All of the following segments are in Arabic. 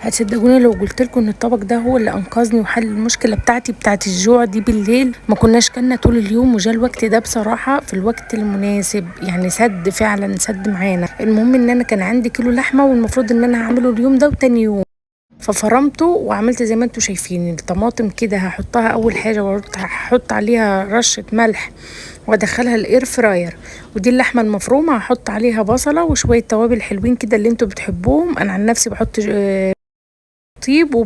هتصدقوني لو قلتلكوا ان الطبق ده هو اللي انقذني وحل المشكله بتاعت الجوع دي بالليل؟ ما كناش كلنا طول اليوم، وجا الوقت ده بصراحه في الوقت المناسب، يعني سد فعلا سد معانا. المهم ان انا كان عندي كيلو لحمه والمفروض ان انا هعمله اليوم ده وتاني يوم، ففرمته وعملت زي ما انتوا شايفين. الطماطم كده هحطها اول حاجه وهحط عليها رشه ملح وادخلها الاير فراير. ودي اللحمه المفرومه هحط عليها بصله وشويه توابل حلوين كده اللي انتوا بتحبوهم. انا عن نفسي بحط طيب،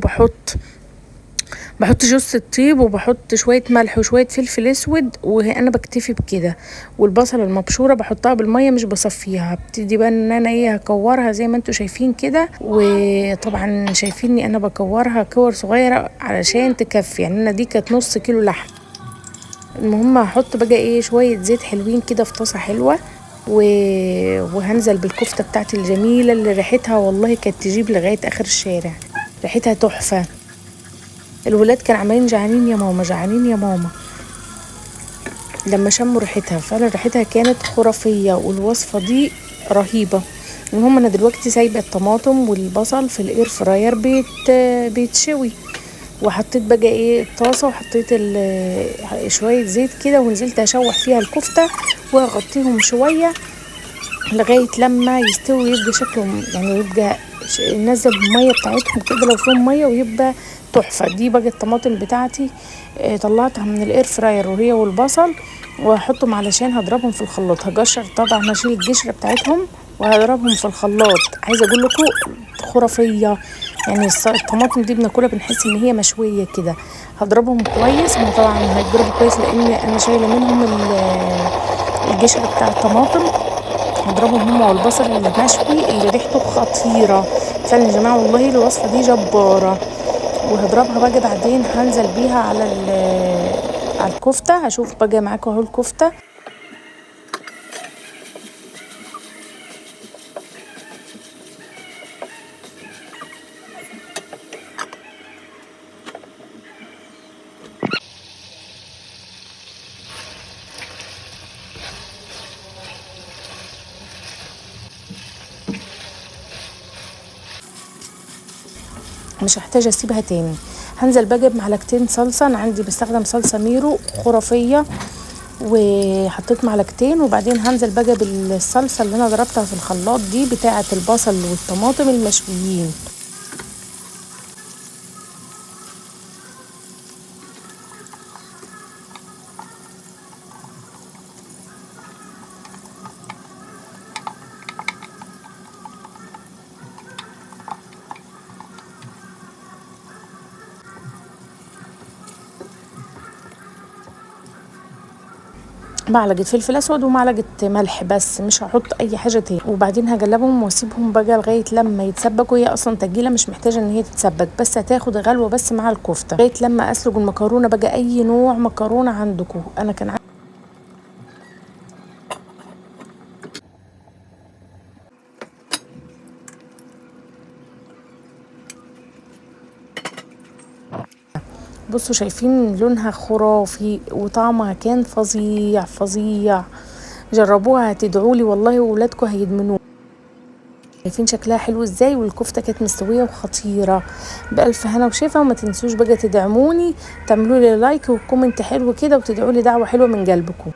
بحط جوز الطيب، وبحط شويه ملح وشويه فلفل اسود، وانا بكتفي بكده. والبصله المبشوره بحطها بالميه مش بصفيها. ابتدي بقى ان انا هكورها زي ما انتوا شايفين كده. وطبعا شايفيني انا بكورها كور صغيره علشان تكفي، يعني انا دي كانت نص كيلو لحم. المهم هحط بقى شويه زيت حلوين كده في طاسه حلوه، وهنزل بالكفته بتاعتي الجميله اللي ريحتها والله كانت تجيب لغايه اخر الشارع، ريحتها تحفه. الولاد كانوا عمالين جعانين يا ماما جعانين يا ماما لما شموا ريحتها. فعلا ريحتها كانت خرافيه والوصفه دي رهيبه. المهم انا دلوقتي سايبه الطماطم والبصل في الاير فراير بيتشوي، وحطيت بقى الطاسه وحطيت شويه زيت كده، ونزلت اشوح فيها الكفته واغطيهم شويه لغايه لما يستوي، يبقى شكلهم يعني يبقى نزل الميه بتاعتهم كده لو فيهم ميه، ويبقى تحفه. دي بقى الطماطم بتاعتي طلعتها من الاير فراير وهي والبصل، وهحطهم علشان هضربهم في الخلاط. هقشر طبعا، هشيل القشره بتاعتهم وهضربهم في الخلاط. عايزه اقول لكم خرافيه، يعني الطماطم دي بناكلها بنحس ان هي مشويه كده. هضربهم كويس، هم طبعا هيتضربوا كويس لان انا شايله منهم القشره بتاع الطماطم. هضربهم هما والبصل المشوي اللي ريحته خطيره فعلا يا جماعه، والله الوصفه دي جباره. وهضربها بقى بعدين هنزل بيها على الكفته. هشوف بقى معاكم اهو الكفته. مش هحتاج اسيبها تاني. هنزل بقى بمعلقتين صلصه، انا عندي بستخدم صلصه ميرو خرافيه، وحطيت معلقتين. وبعدين هنزل بقى بالصلصه اللي انا ضربتها في الخلاط دي بتاعه البصل والطماطم المشويين. معلقه فلفل اسود ومعلقه ملح بس، مش هحط اي حاجه تاني. وبعدين هقلبهم واسيبهم بقى لغايه لما يتسبكوا. هي اصلا تجيله مش محتاجه ان هي تتسبك، بس هتاخد غلوه بس مع الكفته لغايه لما اسلق المكرونه. بقى اي نوع مكرونه عندكم، انا كان بصوا شايفين لونها خرافي وطعمها كان فظيع فظيع. جربوها هتدعولي والله، وولادكم هيدمنوها. شايفين شكلها حلو ازاي، والكفته كانت مستويه وخطيره. بالف هنا وشفا. وما تنسوش بقى تدعموني، تعملوا لي لايك وكومنت حلو كده، وتدعوا لي دعوه حلوه من قلبكم.